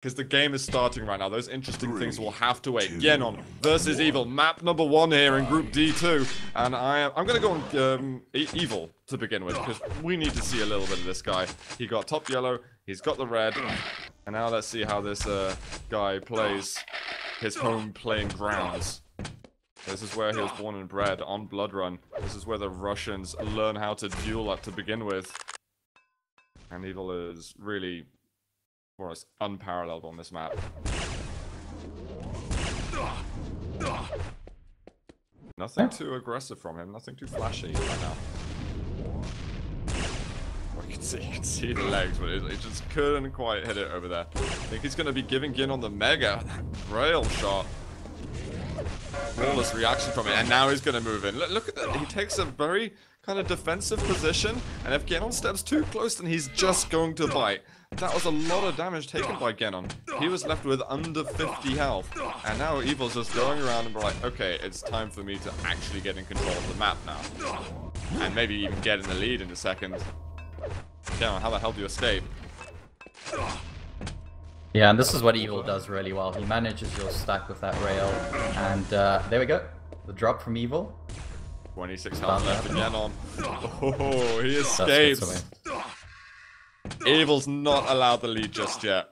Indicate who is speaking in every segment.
Speaker 1: because the game is starting right now. Those interesting things will have to wait. Gienon versus Evil, map number 1 here in Group D2, and I'm gonna go on Evil to begin with because we need to see a little bit of this guy. He got top yellow, he's got the red, and now let's see how this guy plays his home playing grounds. This is where he was born and bred, on Blood Run. This is where the Russians learn how to duel at to begin with. And Evil is really more or less unparalleled on this map. Nothing too aggressive from him, nothing too flashy right now. Well, you can see the legs, but it just couldn't quite hit it over there. I think he's going to be giving Gienon the mega rail shot. Flawless reaction from it, and now he's going to move in. Look at that. He takes a very kind of defensive position, and if Gienon steps too close, then he's just going to bite. That was a lot of damage taken by Gienon. He was left with under 50 health, and now Evil's just going around and be like, okay, it's time for me to actually get in control of the map now. And maybe even get in the lead in a second. Gienon, how the hell do you escape?
Speaker 2: Yeah, and this is what Evil does really well. He manages your stack with that rail, and there we go. The drop from Evil.
Speaker 1: 26 health left for Gienon. Oh, he escapes. Evil's not allowed the lead just yet.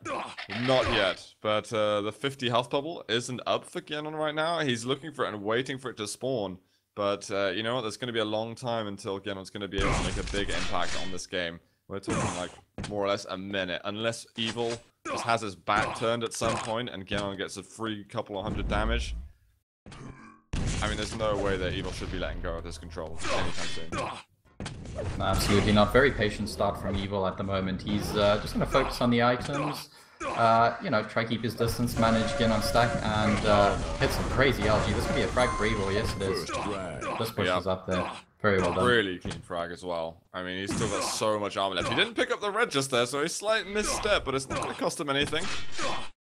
Speaker 1: Not yet. But the 50 health bubble isn't up for Gienon right now. He's looking for it and waiting for it to spawn. But you know what? There's going to be a long time until Gienon's going to be able to make a big impact on this game. We're talking like more or less a minute. Unless Evil just has his back turned at some point and Gienon gets a free couple of hundred damage. I mean, there's no way that Evil should be letting go of this control anytime soon.
Speaker 2: Absolutely not. Very patient start from Evil at the moment. He's just going to focus on the items. You know, try keep his distance, manage Gienon's stack, and hit some crazy LG. This could be a frag for Evil. Yes, it is. This pushes up there. Very well done.
Speaker 1: Really clean frag as well. I mean, he's still got so much armor left. He didn't pick up the red just there, so a slight misstep, but it's not going to cost him anything.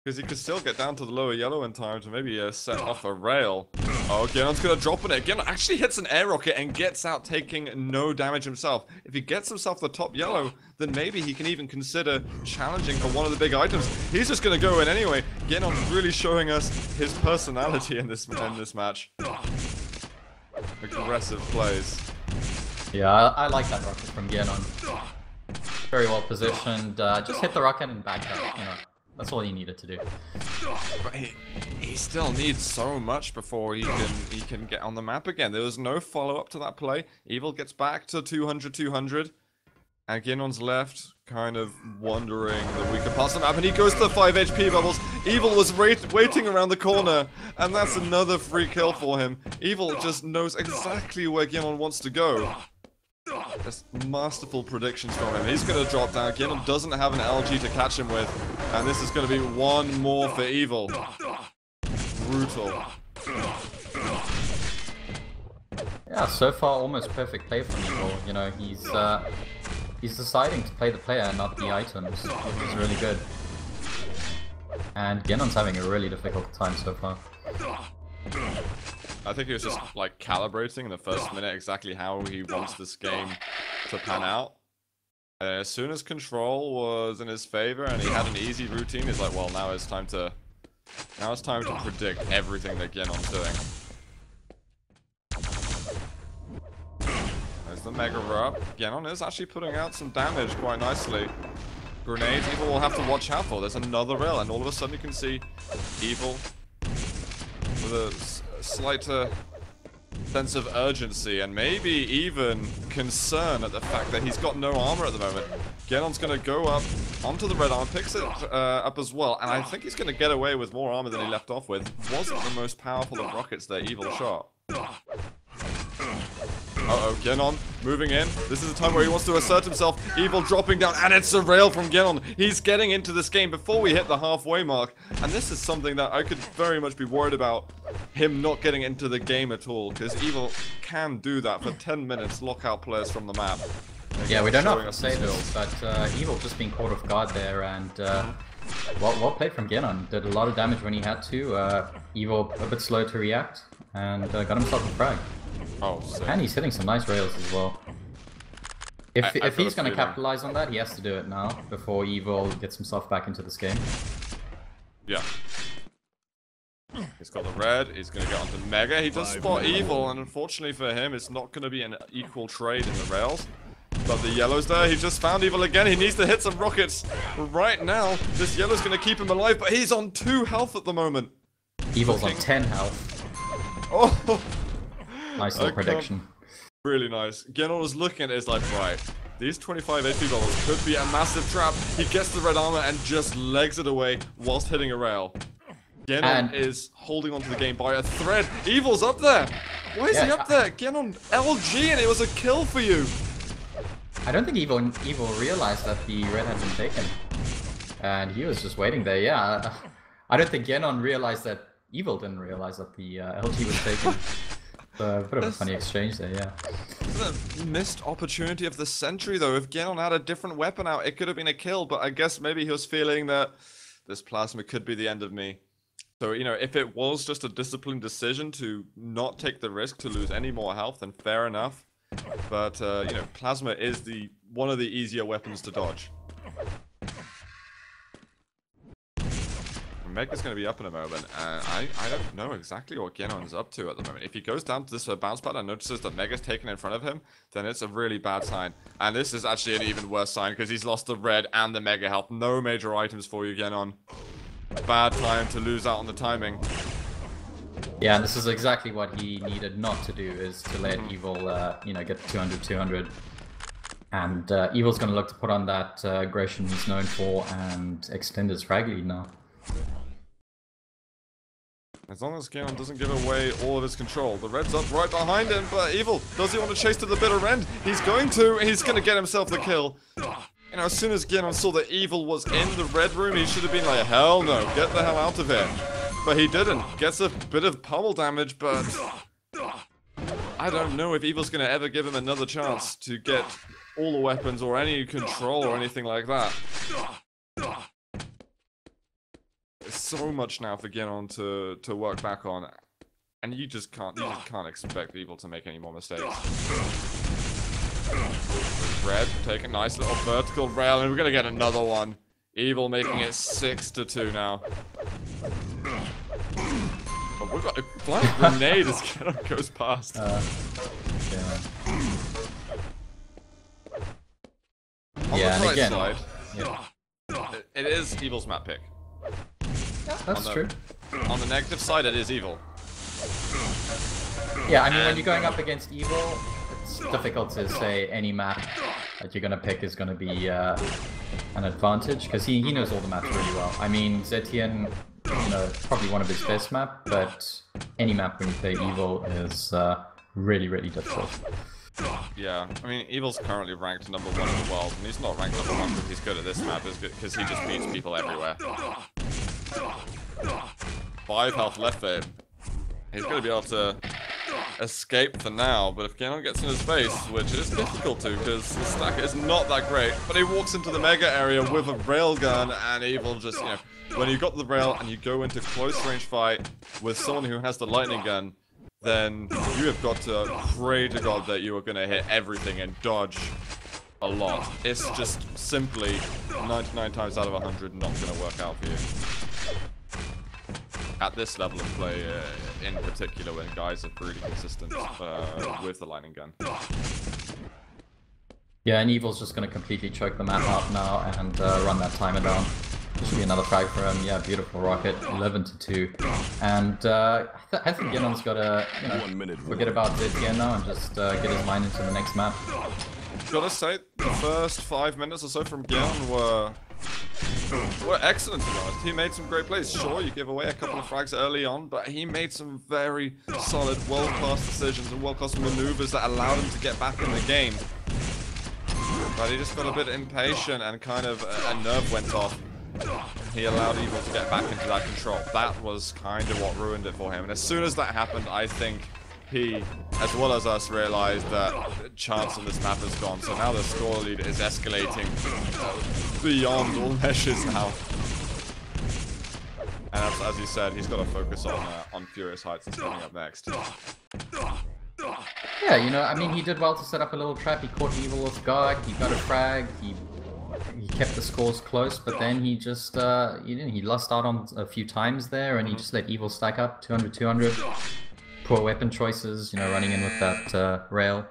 Speaker 1: Because he could still get down to the lower yellow in time to maybe set off a rail. Oh, Gienon's going to drop on it. Gienon actually hits an air rocket and gets out taking no damage himself. If he gets himself the top yellow, then maybe he can even consider challenging for one of the big items. He's just going to go in anyway. Gienon's really showing us his personality in this match. Aggressive plays.
Speaker 2: Yeah, I like that rocket from Gienon. Very well positioned. Just hit the rocket and back up, you know. That's all he needed to do.
Speaker 1: But he still needs so much before he can get on the map again. There was no follow-up to that play. Evil gets back to 200, and Gienon's left, kind of wondering that we could pass the map, and he goes to the 5 HP bubbles. Evil was waiting around the corner, and that's another free kill for him. Evil just knows exactly where Gienon wants to go. Just masterful predictions from him. He's going to drop down. Gienon doesn't have an LG to catch him with. And this is going to be one more for Evil. Brutal.
Speaker 2: Yeah, so far almost perfect play from Evil. You know, he's deciding to play the player and not the items, which is really good. And Gienon's having a really difficult time so far.
Speaker 1: I think he was just like calibrating in the first minute exactly how he wants this game to pan out. As soon as control was in his favor and he had an easy routine, he's like, well, now it's time to predict everything that Gienon's doing. There's the mega up. Gienon is actually putting out some damage quite nicely. Grenades, Evil will have to watch out for. There's another rail, and all of a sudden you can see Evil with a slight sense of urgency and maybe even concern at the fact that he's got no armor at the moment. Gienon's going to go up onto the red armor, picks it up as well, and I think he's going to get away with more armor than he left off with. Wasn't the most powerful of rockets that Evil shot. Uh-oh, Gienon moving in. This is a time where he wants to assert himself. Evil dropping down, and it's a rail from Gienon. He's getting into this game before we hit the halfway mark. And this is something that I could very much be worried about him not getting into the game at all. Because Evil can do that for 10 minutes, lock out players from the map.
Speaker 2: Yeah, we don't know how to say this, but Evil just being caught off guard there, and well played from Gienon. Did a lot of damage when he had to. Evil a bit slow to react, and got himself a frag.
Speaker 1: Oh, sick.
Speaker 2: And he's hitting some nice rails as well. If he's going to capitalize on that, he has to do it now, before Evil gets himself back into this game.
Speaker 1: got the red. He's going to get onto Mega. He does spot Evil, and unfortunately for him, it's not going to be an equal trade in the rails. But the yellow's there. He just found Evil again. He needs to hit some rockets right now. This yellow's going to keep him alive, but he's on 2 health at the moment.
Speaker 2: Evil's on 10 health.
Speaker 1: Oh!
Speaker 2: Nice little prediction.
Speaker 1: Really nice. Gienon was looking at it, it's like, right, these 25 HP bubbles could be a massive trap. He gets the red armor and just legs it away whilst hitting a rail. Gienon is holding onto the game by a thread. Evil's up there. Why is he up there? Gienon LG, and it was a kill for you.
Speaker 2: I don't think Evil realized that the red had been taken. And he was just waiting there, yeah. I don't think Gienon realized that Evil didn't realize that the LG was taken. A bit of a funny exchange there, yeah.
Speaker 1: It's a missed opportunity of the century, though. If Gienon had a different weapon out, it could have been a kill, but I guess maybe he was feeling that this plasma could be the end of me. So, you know, if it was just a disciplined decision to not take the risk to lose any more health, then fair enough. But, you know, plasma is one of the easier weapons to dodge. Mega's going to be up in a moment, and I don't know exactly what Gienon's up to at the moment. If he goes down to this bounce pad and notices that Mega's taken in front of him, then it's a really bad sign. And this is actually an even worse sign, because he's lost the red and the Mega health. No major items for you, Gienon. Bad time to lose out on the timing.
Speaker 2: Yeah, and this is exactly what he needed not to do, is to let Evil, you know, get 200-200. And Evil's going to look to put on that aggression he's known for and extend his frag lead now.
Speaker 1: As long as Gienon doesn't give away all of his control. The red's up right behind him, but Evil, does he want to chase to the bitter end? He's going to. He's going to get himself the kill. You know, as soon as Gienon saw that Evil was in the red room, he should have been like, hell no, get the hell out of here. But he didn't. Gets a bit of pummel damage, but I don't know if Evil's going to ever give him another chance to get all the weapons or any control or anything like that. There's so much now for Gienon to work back on, and you just can't expect Evil to make any more mistakes. Red taking a nice little vertical rail, and we're gonna get another one. Evil making it 6-2 now. But we've got a flying grenade as Gienon goes past. On the right side, it is Evil's map pick.
Speaker 2: Yeah, that's true.
Speaker 1: On the negative side, it is Evil.
Speaker 2: Yeah, I mean, when you're going up against Evil, it's difficult to say any map that you're going to pick is going to be an advantage, because he knows all the maps really well. I mean, Zetian, you know, probably one of his best map, but any map when you play Evil is really, really difficult.
Speaker 1: Yeah, I mean, Evil's currently ranked #1 in the world, and he's not ranked #1 because he's good at this map, it's because he just beats people everywhere. 5 health left for him. He's going to be able to escape for now, but if Gienon gets in his face, which is difficult to because the stack is not that great, but he walks into the Mega area with a railgun, and Evil just, you know, when you got the rail and you go into close range fight with someone who has the lightning gun, then you have got to pray to God that you are going to hit everything and dodge a lot. It's just simply 99 times out of 100 not going to work out for you. At this level of play, in particular, when guys are pretty consistent with the lightning gun.
Speaker 2: Yeah, and Evil's just going to completely choke the map out now and run that timer down. Should be another frag for him. Yeah, beautiful rocket, 11-2. And I think Gienon's got to, you know, forget about Zetian now and just get his mind into the next map.
Speaker 1: Gotta say, the first 5 minutes or so from Gienon were excellent, to be honest. He made some great plays. Sure, you give away a couple of frags early on, but he made some very solid, world-class decisions and world-class maneuvers that allowed him to get back in the game. But he just got a bit impatient and kind of a nerve went off. He allowed Evil to get back into that control. That was kind of what ruined it for him. And as soon as that happened, I think he, as well as us, realized that chance on this map is gone. So now the score lead is escalating beyond all measures now. And as you said, he's got to focus on Furious Heights that's coming up next.
Speaker 2: Yeah, you know, I mean, he did well to set up a little trap. He caught Evil off guard. He got a frag. He he kept the scores close, but then he just he lost out on a few times there, and he just let Evil stack up 200, 200. Poor weapon choices, you know, running in with that rail.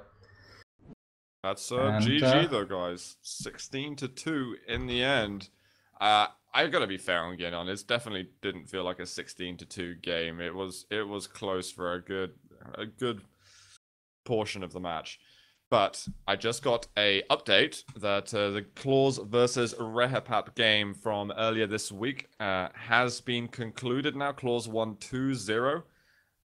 Speaker 1: That's GG though, guys. 16-2 in the end. I gotta be fair on Gienon. It definitely didn't feel like a 16-2 game. It was close for a good portion of the match. But I just got a update that the Claws versus Rehapap game from earlier this week has been concluded now. Claws won 2-0,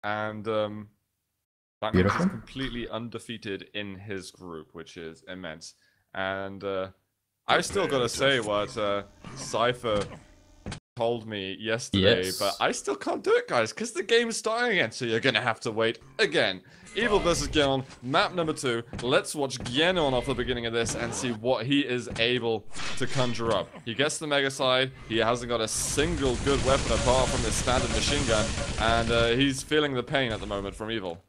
Speaker 1: and that means he's completely undefeated in his group, which is immense. And I still gotta say what Cypher told me yesterday, but I still can't do it, guys, because the game is starting again, so you're gonna have to wait again. Evil versus Gienon, map number 2. Let's watch Gienon off the beginning of this and see what he is able to conjure up. He gets the Mega Side, he hasn't got a single good weapon apart from his standard machine gun, and he's feeling the pain at the moment from Evil.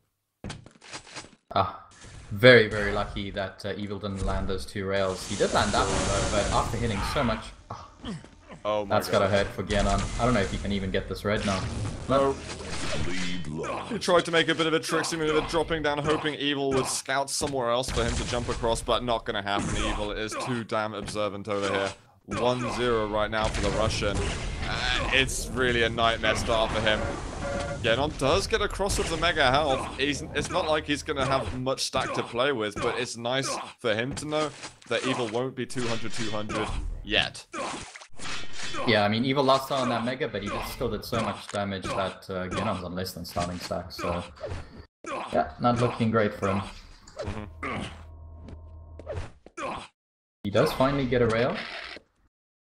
Speaker 2: Very, very lucky that Evil didn't land those 2 rails. He did land that one though, but after hitting so much...
Speaker 1: Oh my
Speaker 2: That's gotta hurt for Gienon. I don't know if he can even get this red now.
Speaker 1: No. He tried to make a bit of a tricksy maneuver, dropping down, hoping Evil would scout somewhere else for him to jump across, but not gonna happen. Evil is too damn observant over here. 1-0 right now for the Russian. It's really a nightmare start for him. Gienon does get across with the mega health. It's not like he's gonna have much stack to play with, but it's nice for him to know that Evil won't be 200-200 yet.
Speaker 2: Yeah, I mean, Evil lost out on that mega, but he still did so much damage that Gienon's on less than starting stack, so... Yeah, not looking great for him. He does finally get a rail.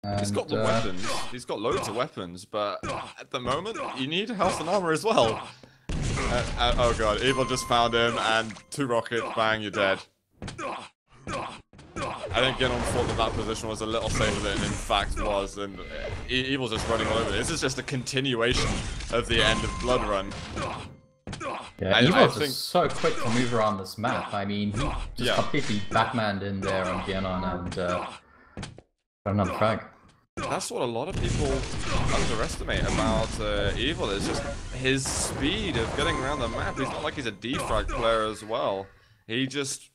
Speaker 2: And,
Speaker 1: he's got the weapons. He's got loads of weapons, but at the moment, you need health and armor as well. Oh god, Evil just found him, and 2 rockets, bang, you're dead. I think Gienon thought that position was a little safer than it in fact was, and Evil's just running all over. This is just a continuation of the end of Blood Run.
Speaker 2: Yeah, Evil's just so quick to move around this map. I mean, he just completely Batmaned in there on Gienon and got another frag.
Speaker 1: That's what a lot of people underestimate about Evil, is just his speed of getting around the map. He's not like he's a defrag player as well. He just...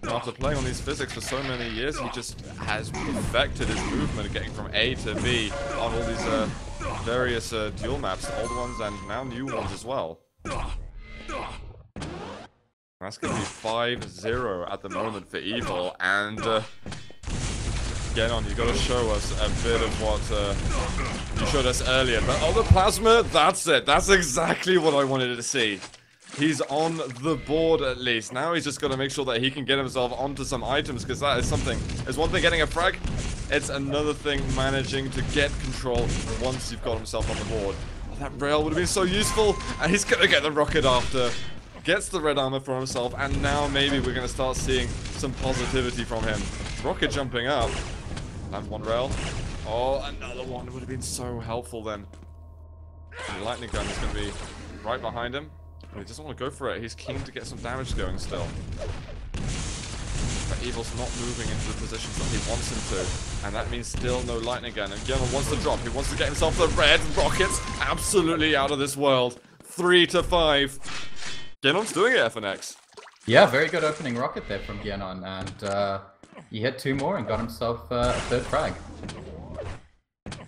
Speaker 1: After playing on these physics for so many years, he just has perfected his movement of getting from A to B on all these various duel maps, old ones and now new ones as well. That's going to be 5-0 at the moment for Evil, and Gienon, you got to show us a bit of what you showed us earlier. But oh, the plasma, that's it. That's exactly what I wanted to see. He's on the board at least. Now he's just got to make sure that he can get himself onto some items, because that is something. It's one thing getting a frag, it's another thing managing to get control once you've got himself on the board. Oh, that rail would have been so useful, and he's going to get the rocket after. Gets the red armor for himself, and now maybe we're going to start seeing some positivity from him. Rocket jumping up. Land 1 rail. Oh, another one would have been so helpful then. And the lightning gun is going to be right behind him. He doesn't want to go for it. He's keen to get some damage going still. But Evil's not moving into the positions that he wants him to. And that means still no lightning gun. And Gienon wants to drop. He wants to get himself the red rockets. Absolutely out of this world. 3-5. Gienon's doing it, FNX.
Speaker 2: Yeah, very good opening rocket there from Gienon. And he hit 2 more and got himself a 3rd frag.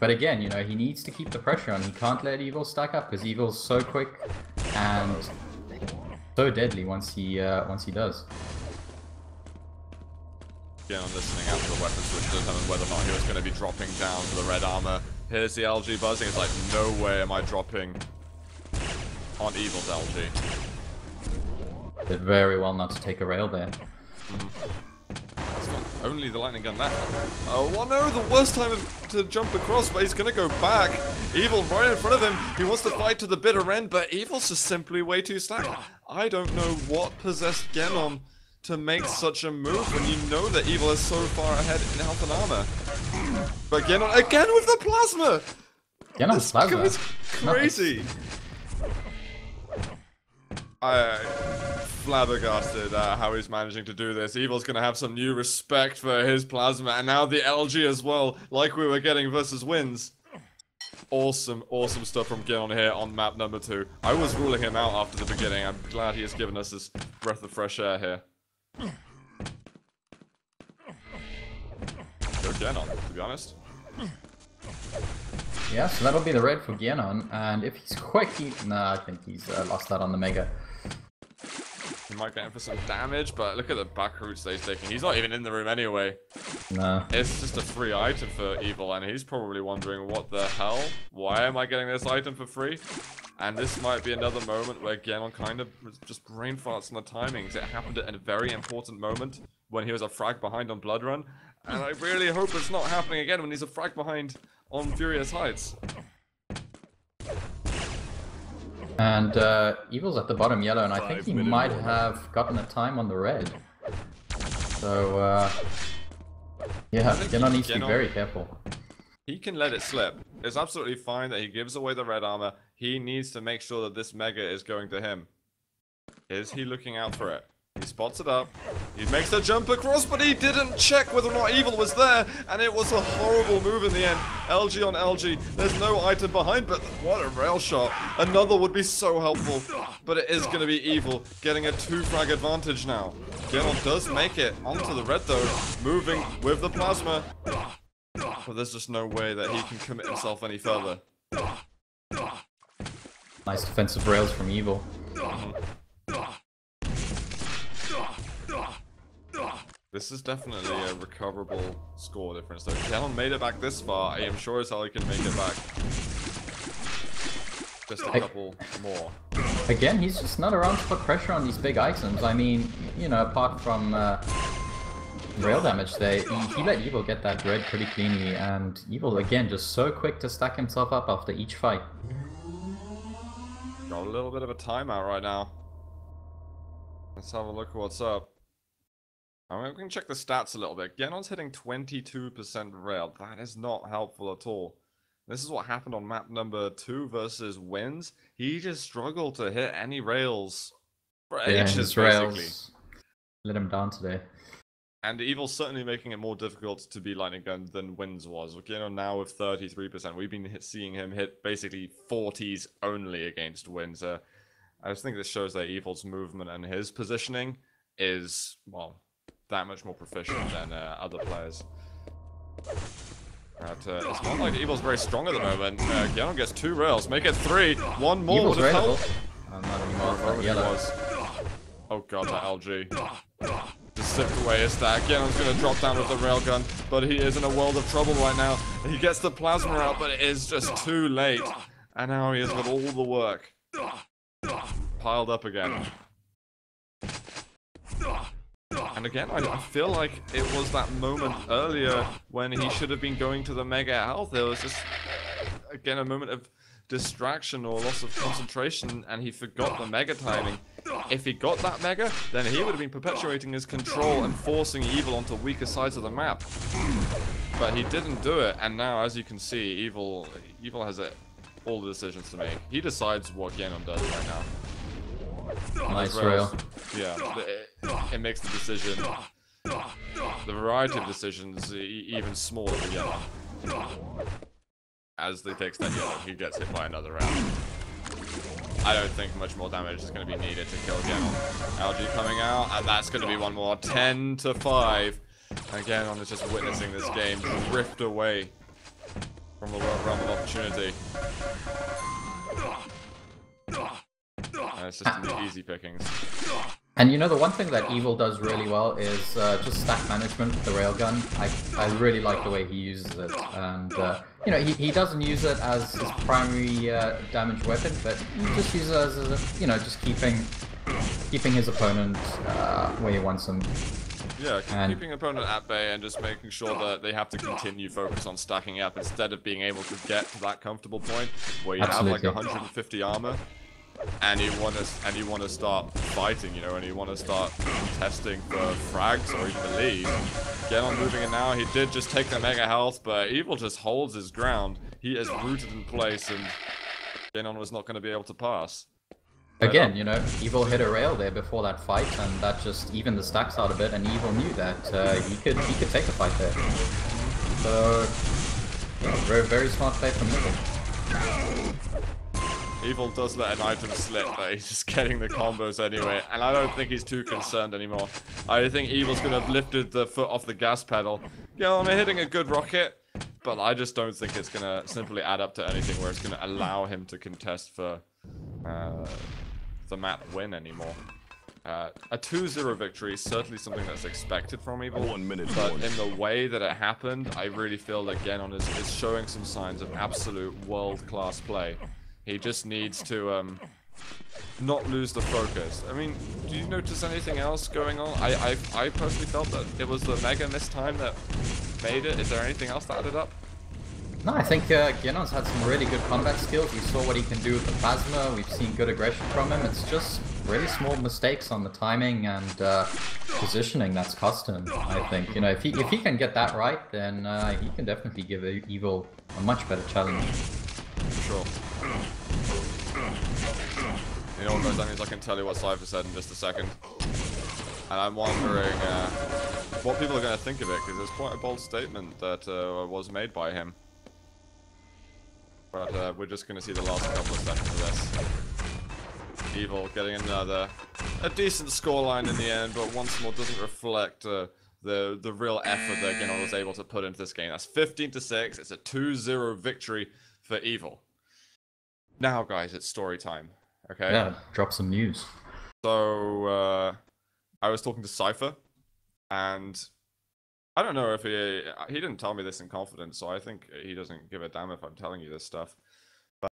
Speaker 2: But again, you know, he needs to keep the pressure on. He can't let Evil stack up, because Evil's so quick and so deadly once he does.
Speaker 1: Gienon listening out for the weapon switch to determine whether or not he was going to be dropping down to the red armor. Here's the LG buzzing. It's like, no way am I dropping on Evil's LG.
Speaker 2: Did very well not to take a rail there.
Speaker 1: Only the lightning gun left. Oh no, the worst time to jump across, but he's gonna go back. Evil right in front of him. He wants to fight to the bitter end, but Evil's just simply way too stacked. I don't know what possessed Gienon to make such a move when you know that Evil is so far ahead in health and armor. But Gienon again with the plasma!
Speaker 2: Gienon's plasma
Speaker 1: is crazy. flabbergasted at how he's managing to do this. Evil's gonna have some new respect for his plasma, and now the LG as well, like we were getting versus Wins. Awesome stuff from Gienon here on map number 2. I was ruling him out after the beginning. I'm glad he has given us this breath of fresh air here. Go Gienon, to be honest.
Speaker 2: Yeah, so that'll be the red for Gienon, and if he's quick, I think he's lost that on the Mega.
Speaker 1: He might get in for some damage, but look at the back routes that he's taking. He's not even in the room anyway.
Speaker 2: No.
Speaker 1: It's just a free item for Evil, and he's probably wondering, what the hell? Why am I getting this item for free? And this might be another moment where Gienon kind of just brain farts on the timings. It happened at a very important moment when he was a frag behind on Blood Run, and I really hope it's not happening again when he's a frag behind on Furious Heights.
Speaker 2: And Evil's at the bottom yellow, and I think he might have gotten a time on the red. So, yeah, Gienon needs to be very careful.
Speaker 1: He can let it slip. It's absolutely fine that he gives away the red armor. He needs to make sure that this Mega is going to him. Is he looking out for it? He spots it up. He makes the jump across, but he didn't check whether or not Evil was there, and it was a horrible move in the end. LG on LG. There's no item behind, but what a rail shot. Another would be so helpful, but it is going to be Evil getting a 2-frag advantage now. Gienon does make it onto the red though, moving with the plasma. But there's just no way that he can commit himself any further.
Speaker 2: Nice defensive rails from Evil.
Speaker 1: This is definitely a recoverable score difference though. Gienon made it back this far. I am sure as hell he can make it back. Just a couple more.
Speaker 2: Again, he's just not around to put pressure on these big items. I mean, you know, apart from rail damage there, he let Evil get that red pretty cleanly, and Evil, again, just so quick to stack himself up after each fight.
Speaker 1: Got a little bit of a timeout right now. Let's have a look at what's up. I mean, we can check the stats a little bit. Gienon's hitting 22% rail. That is not helpful at all. This is what happened on map number 2 versus Wins. He just struggled to hit any rails for ages, basically.
Speaker 2: Let him down today.
Speaker 1: And Evil's certainly making it more difficult to be lightning gun than Wins was. Gienon now with 33%. We've been seeing him hit basically 40s only against Wins. I just think this shows that Evil's movement and his positioning is, well, that much more proficient than other players. It's not like Evil's very strong at the moment. Gienon gets 2 rails, make it 3. One more would have helped.
Speaker 2: Not anymore. Yellow.
Speaker 1: Oh god, that LG. Just slipped away his stack. Gienon's gonna drop down with the railgun, but he is in a world of trouble right now. He gets the plasma out, but it is just too late. And now he has got all the work piled up again. And again, I feel like it was that moment earlier when he should have been going to the Mega Health. There was just, again, a moment of distraction or loss of concentration, and he forgot the Mega timing. If he got that Mega, then he would have been perpetuating his control and forcing Evil onto weaker sides of the map. But he didn't do it, and now, as you can see, Evil has all the decisions to make. He decides what Gienon does right now.
Speaker 2: Nice rail.
Speaker 1: Yeah, it makes the decision, the variety of decisions, even smaller for Gienon. As he takes that yellow, he gets hit by another round. I don't think much more damage is going to be needed to kill Gienon. LG coming out, and that's going to be one more. 10-5. And Gienon is just witnessing this game drift away from the World Rumble opportunity. And it's just the easy pickings.
Speaker 2: And you know, the one thing that Evil does really well is just stack management with the railgun. I really like the way he uses it. And, you know, he doesn't use it as his primary damage weapon, but he just uses it as, you know, just keeping his opponent where he wants him.
Speaker 1: Yeah, keeping opponent at bay and just making sure that they have to continue focus on stacking up instead of being able to get to that comfortable point where you have like 150 armor. And you want to start fighting, you know, and you want to start testing for frags or even the lead. Gienon moving in now. He did just take the Mega Health, but Evil just holds his ground. He is rooted in place, and Gienon was not going to be able to pass.
Speaker 2: Again, you know, Evil hit a rail there before that fight, and that just evened the stacks out a bit, and Evil knew that he could take a fight there. So, yeah, very smart play from Evil.
Speaker 1: Evil does let an item slip, but he's just getting the combos anyway, and I don't think he's too concerned anymore. I think Evil's gonna have lifted the foot off the gas pedal. Gienon hitting a good rocket, but I just don't think it's gonna simply add up to anything where it's gonna allow him to contest for the map win anymore. A 2-0 victory is certainly something that's expected from Evil,
Speaker 3: 1 minute,
Speaker 1: but in the way that it happened, I really feel that Gienon is showing some signs of absolute world-class play. He just needs to not lose the focus. I mean, do you notice anything else going on? I personally felt that it was the Mega miss time that made it. Is there anything else that added up?
Speaker 2: No, I think Gienon's had some really good combat skills. You saw what he can do with the plasma. We've seen good aggression from him. It's just really small mistakes on the timing and positioning that's cost him, I think. You know, if he can get that right, then he can definitely give Evil a much better challenge.
Speaker 1: Sure. You know what, guys, that means I can tell you what Cypher said in just a second. And I'm wondering what people are going to think of it, because it's quite a bold statement that was made by him. But we're just going to see the last couple of seconds of this. Evil getting a decent scoreline in the end, but once more doesn't reflect the real effort that Gienon was able to put into this game. That's 15-6. It's a 2-0 victory for Evil. Now, guys, it's story time. Okay.
Speaker 2: Yeah, drop some news.
Speaker 1: So I was talking to Cypher, and I don't know if he didn't tell me this in confidence, so I think he doesn't give a damn if I'm telling you this stuff.